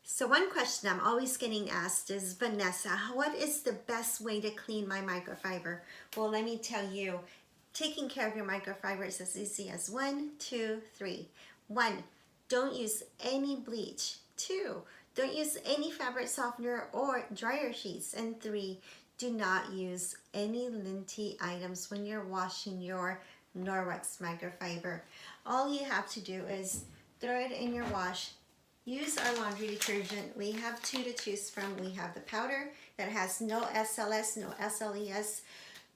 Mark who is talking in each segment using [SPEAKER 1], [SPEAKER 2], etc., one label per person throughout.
[SPEAKER 1] So one question I'm always getting asked is, Vanessa, what is the best way to clean my microfiber? Well, let me tell you, taking care of your microfiber is as easy as 1, 2, 3. 1, don't use any bleach. 2, don't use any fabric softener or dryer sheets. And 3, do not use any linty items when you're washing your Norwex microfiber. All you have to do is throw it in your wash. Use our laundry detergent. We have 2 to choose from. We have the powder that has no SLS, no SLES,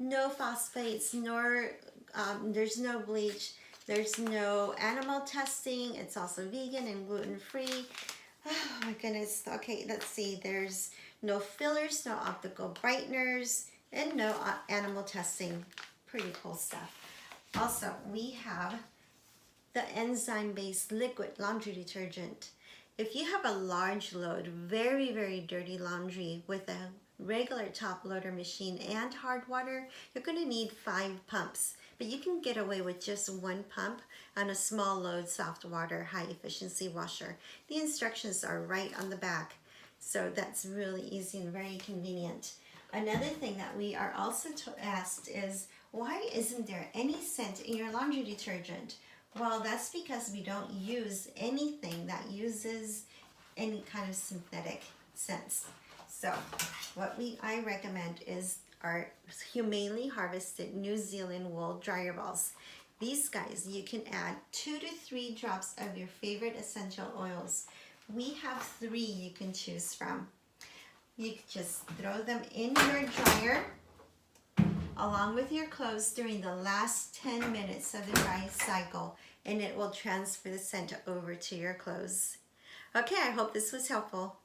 [SPEAKER 1] no phosphates, nor there's no bleach, there's no animal testing. It's also vegan and gluten-free. Oh my goodness. Okay, let's see. There's no fillers, no optical brighteners, and no animal testing. Pretty cool stuff. Also, we have the enzyme-based liquid laundry detergent. If you have a large load, very, very dirty laundry with a regular top loader machine and hard water, you're going to need 5 pumps. But you can get away with just 1 pump on a small load soft water high efficiency washer. The instructions are right on the back, so that's really easy and very convenient. Another thing that we are also asked is, why isn't there any scent in your laundry detergent? Well, that's because we don't use anything that uses any kind of synthetic scents. So what I recommend is our humanely harvested New Zealand wool dryer balls. These guys, you can add 2 to 3 drops of your favorite essential oils. We have 3 you can choose from. You can just throw them in your dryer along with your clothes during the last 10 minutes of the dry cycle, and it will transfer the scent over to your clothes. Okay, I hope this was helpful.